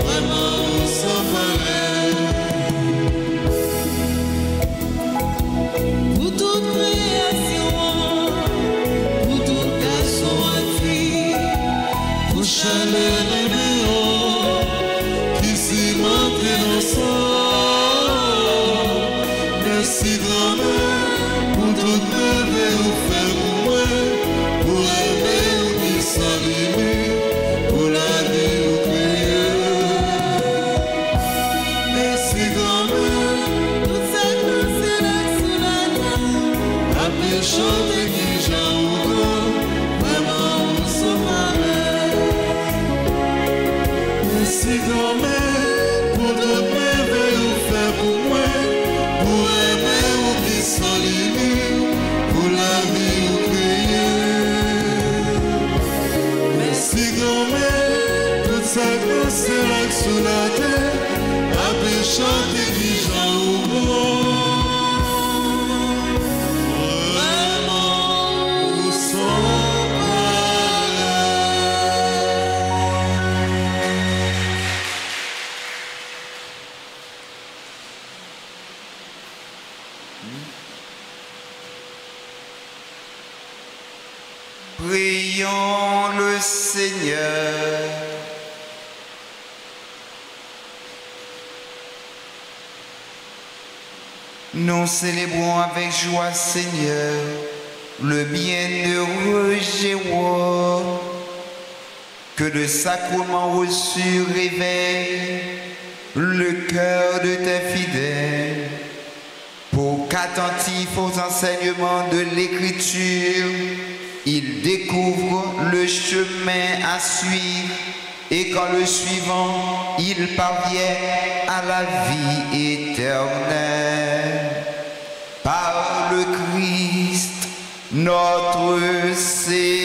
vraiment on s'en Pour toute création, pour tout garçon et fille, pour chaleur et béant qui s'y montre dans son. Merci grand-mère pour toutes mes vies vous faites pour moi, pour aimer ou qui s'en limite. Chanter qui j'en vraiment on s'en pareil. Merci grand-mère pour toutes mes vies vous faites pour moi, pour aimer ou qui s'en limite, pour la vie ou crier. Merci grand-mère, toute sa grâce c'est là sous la terre, après chanter qui j'en Prions le Seigneur. Nous célébrons avec joie, Seigneur, le bienheureux Jéhovah, que le sacrement reçu réveille le cœur de tes fidèles, pour qu'attentifs aux enseignements de l'Écriture, ils découvrent le chemin à suivre et qu'en le suivant, ils parviennent à la vie éternelle. Par le Christ, notre Seigneur.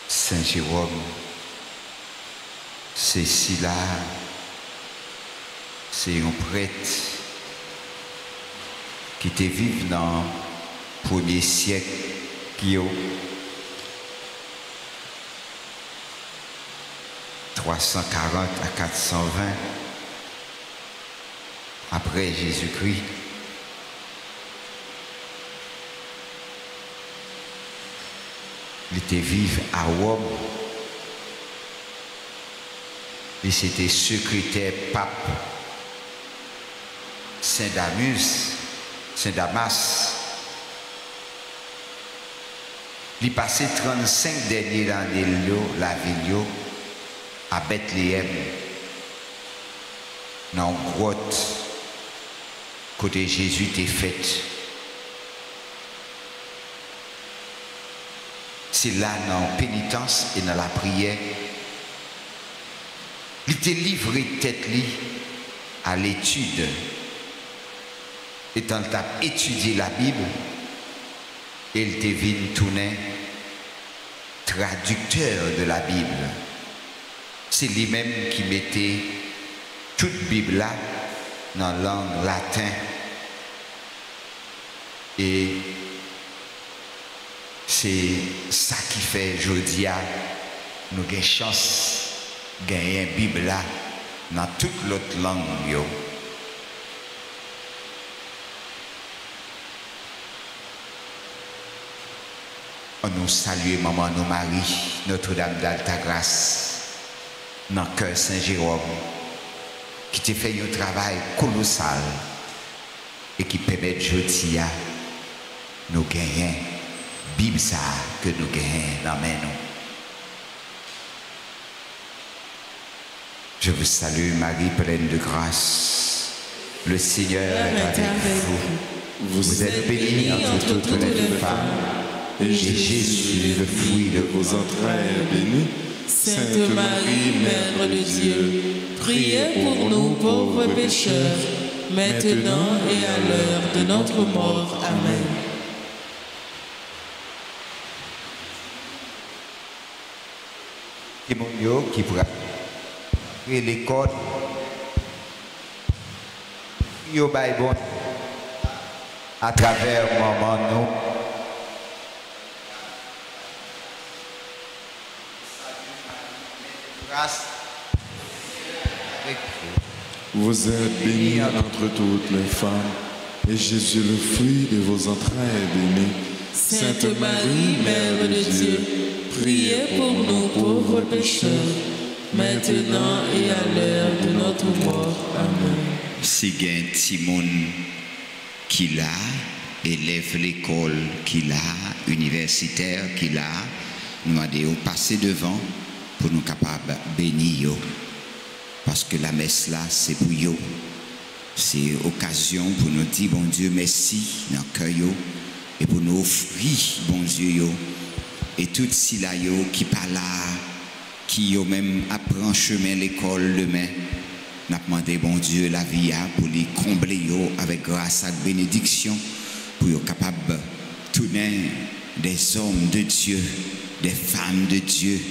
Saint Jérôme, c'est si là, c'est un prêtre qui était vivant dans le premier siècle qui est 340 à 420 après Jésus-Christ. Il était vivant à Rome. Il était secrétaire pape Saint-Damas. Il passait 35 dernières années la ville à Bethléem, dans une grotte, côté Jésus était fait. C'est là, dans la pénitence et dans la prière, il était livré tête à l'étude. Étant étudié la Bible, il devient tourné traducteur de la Bible. C'est lui-même qui mettait toute Bible là dans la langue latine. Et c'est ça qui fait aujourd'hui nous avons chance de gagner une Bible là dans toute l'autre langue. Yo. On nous salue Maman nous Marie, Notre-Dame d'Altagrace, dans le cœur Saint-Jérôme, qui t'a fait un travail colossal et qui permet aujourd'hui à nous gagner Bible ça que nous gagnons dans main nous. Je vous salue Marie pleine de grâce. Le Seigneur est avec vous. Vous êtes bénie entre toutes les femmes. Et Jésus, le fruit de vos entrailles, est béni. Sainte Marie, Mère de Dieu, priez pour nous pauvres pécheurs, maintenant et à l'heure de notre mort. Amen. Témoignage qui pourra créer l'école, yo Bible à travers maman nous. Vous êtes bénie entre toutes les femmes, et Jésus, le fruit de vos entrailles, est béni. Sainte Marie, Mère de Dieu, priez pour nous pauvres pécheurs, maintenant et à l'heure de notre mort. Amen. Si gen Timon qui l'a, élève l'école qui l'a, universitaire qui l'a, nous allons passer devant pour nous capables de bénir. Parce que la messe là, c'est pour eux. C'est occasion pour nous dire, bon Dieu, merci dans le cœur et pour nous offrir, bon Dieu, et tout si là qui pas là, qui ont même apprend chemin l'école demain, n'a demandé, bon Dieu, la vie pour les combler avec grâce à la bénédiction, pour être capable de tourner des hommes de Dieu, des femmes de Dieu,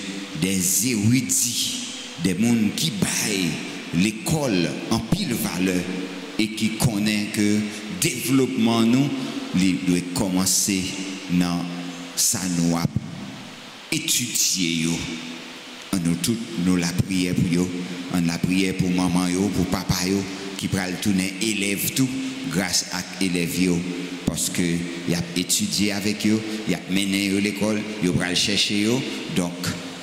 des érudits, des gens qui baillent l'école en pile valeur et qui connaissent que le développement nous doit commencer dans ça nous a étudié. On nous tous nous la prière pour eux, on la prière pour maman yo, pour papa yo qui pral tourner élève tout grâce à élève yo parce que y a étudié avec eux, y a mené eux l'école, yo pral chercher eux, donc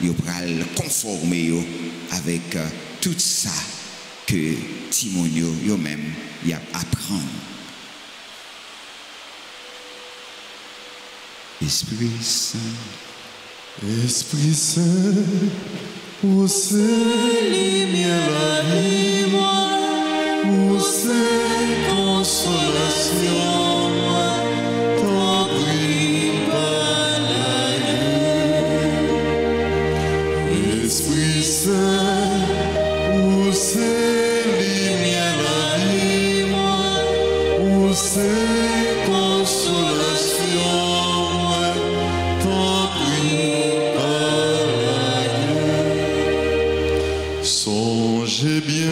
yo pral conformer eux avec tout ça que Timon yo même y a apprendre. Esprit Saint, Esprit Saint, où c'est lumière la vie, où c'est consolation, ton prix par la gueule. Esprit Saint, où c'est lumière la vie, où c'est consolation. Songez bien,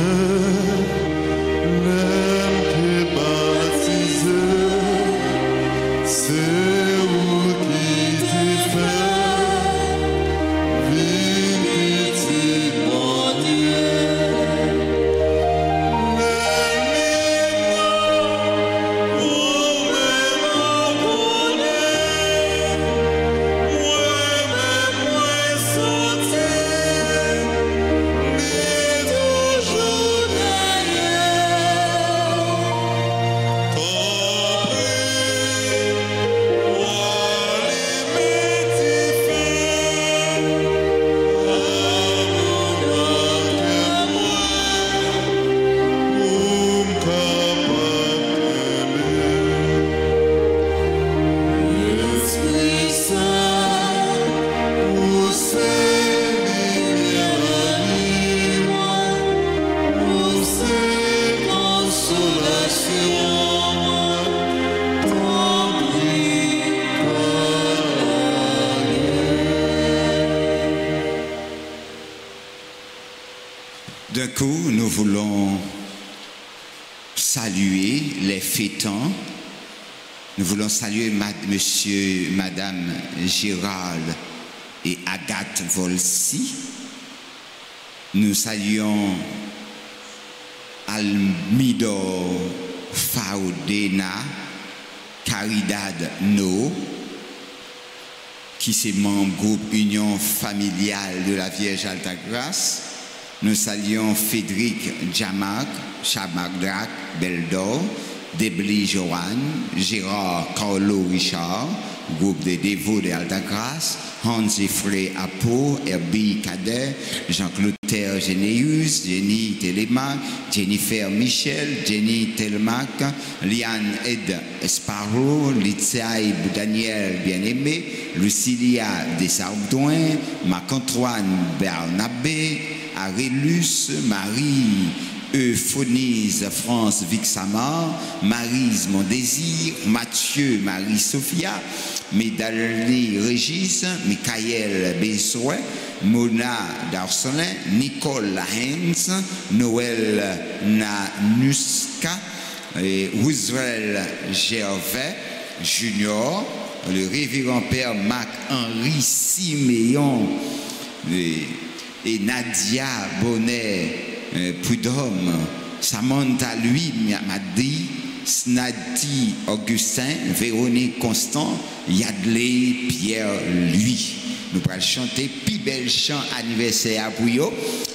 l'âme qui est baptisée, c'est où qui t'est fait, vive petit bon Dieu. D'un coup, nous voulons saluer les fêtants. Nous voulons saluer monsieur, madame Gérald et Agathe Volsi. Nous saluons Almidor Faudena, Caridad No, qui c'est membre groupe Union familiale de la Vierge Altagrace. Nous saluons Fédéric Jamak, Chabagdrac Beldor, Debli Johan, Gérard Carlo Richard, groupe des dévots de Altagrace, Hans Effrey Apo, Herbie Cadet, Jean-Claude Terre Généus, Jenny Telemac, Jennifer Michel, Jenny Telemac, Liane Ed Sparrow, Litsaï Daniel Bien-Aimé, Lucilia Desardouin, Marc-Antoine Bernabé, Arélus, Marie Euphonise France Vixamar, Maryse Mon Désir, Mathieu Marie-Sophia, Médalini Régis, Michael Bessoin, Mona Darcelin, Nicole Hens, Noël Nanuska, Roosevelt Gervais Junior, le révérend père Marc-Henri Siméon et Nadia Bonnet Prudhomme, Samantha Louis Madi, Snadi Augustin, Véronique Constant, Yadley Pierre Louis. Nous allons chanter plus bel chant anniversaire pour eux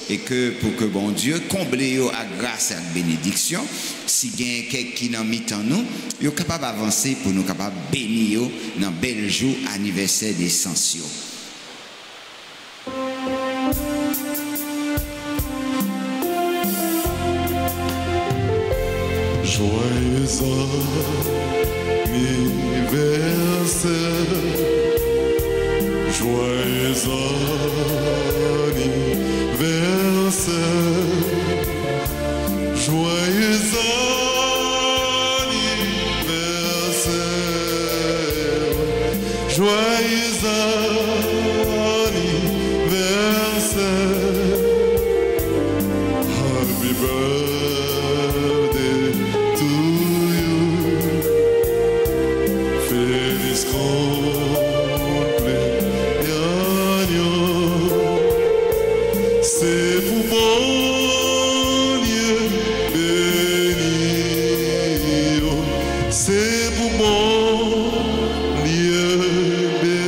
et que pour que bon Dieu comble eux à grâce et à bénédiction. Si il y a quelqu'un qui n'a mis en nous, ils sont capables d'avancer pour nous capables de bénir dans le bel jour anniversaire des Sensio. Joyeux anniversaire, joyeux anniversaire, joyeux anniversaire, joyeux anniversaire, happy birthday to you, feliz cumpleaños, c'est pour bon Dieu béni, c'est pour bon Dieu béni.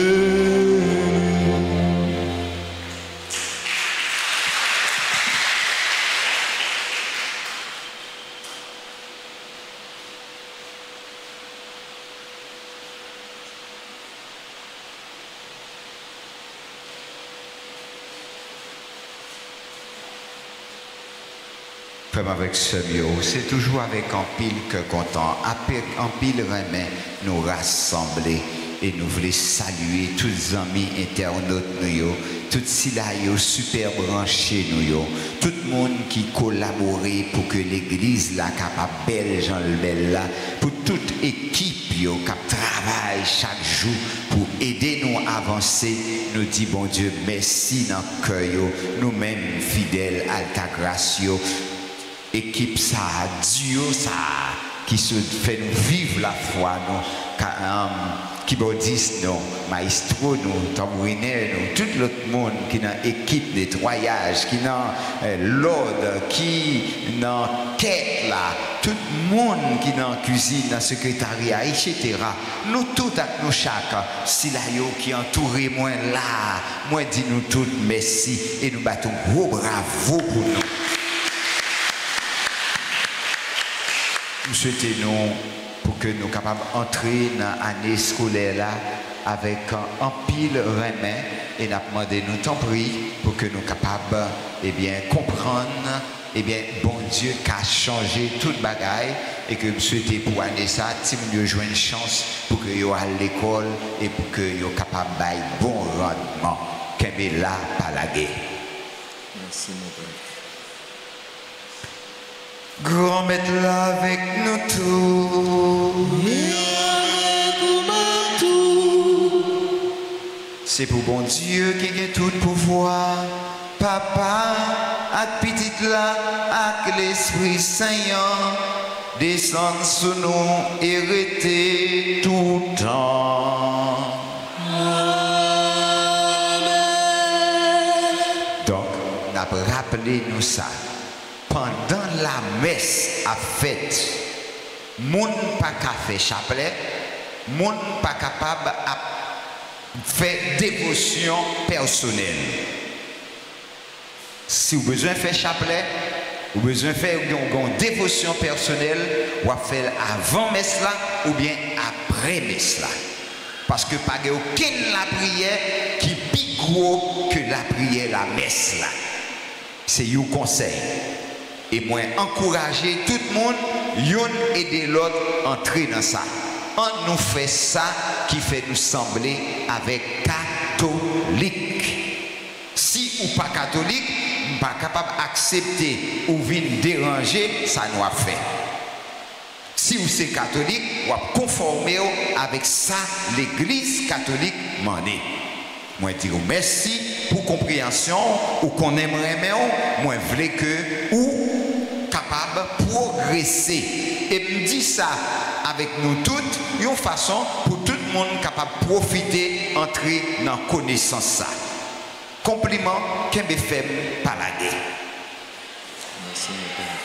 Comme avec ce bio, c'est toujours avec un pile que content, avec un pile remet nous rassembler et nous voulons saluer tous les amis internautes nous, tous ceux là super branchés nous, tout le monde qui collabore pour que l'église là capable belle Jean le belle là, pour toute équipe qui travaille chaque jour pour aider nous à avancer, nous dit bon Dieu merci dans le cœur, nous-mêmes fidèles Altagrace, équipe ça, duo ça, qui se fait nous vivre la foi, nous, keyboardistes, nous, maestro, nous, tambourineurs, nous, tout l'autre monde qui dans équipe nettoyage, qui dans l'ordre, qui dans quête là, tout le monde qui dans cuisine, dans secrétariat, etc. Nous tous avec nous chaque, si la yo qui entoure moi là, moi dis nous tous merci et nous battons gros bravo pour nous. Nous souhaitons pour que nous soyons capables d'entrer dans l'année scolaire là avec un pile remet et nous demandons nous t'en prie pour que nous soyons capables comprendre bon Dieu qui a changé toute bagaille et que nous souhaitons pour l'année ça si nous jouons une chance pour que nous à l'école et pour que nous soyons capables de bon rendement qu'elle là par la guerre. Merci mon Père. Grand maître là avec nous tous. C'est pour bon Dieu qui a tout pouvoir. Papa, avec petite là, avec l'Esprit Saint, descend sur nous et rester tout le temps. Amen. rappeler nous ça. Pendant la messe à fête, moun pas qu'à faire chapelet, moun pas capable à faire dévotion personnelle. Si vous avez besoin de faire chapelet, vous avez besoin de faire une dévotion personnelle, ou à faire avant messe là, ou bien après messe là. Parce que pas aucune la prière qui est plus gros que la prière la messe là. C'est un conseil. Et moi encourager tout le monde, yon et de l'autre entrer dans ça. On nous fait ça qui fait nous sembler avec catholique. Si ou pas catholique, pas capable d'accepter ou venir déranger, ça nous a fait. Si vous êtes catholique, vous conformez avec ça l'église catholique m'a dit. Moi je dis merci pour compréhension ou qu'on aimerait mais moi je veux que ou capable de progresser. Et me dit ça avec nous toutes, une façon pour tout le monde capable de profiter, entrer dans la connaissance ça. Compliment qu'un BFM paladé. Merci. Merci.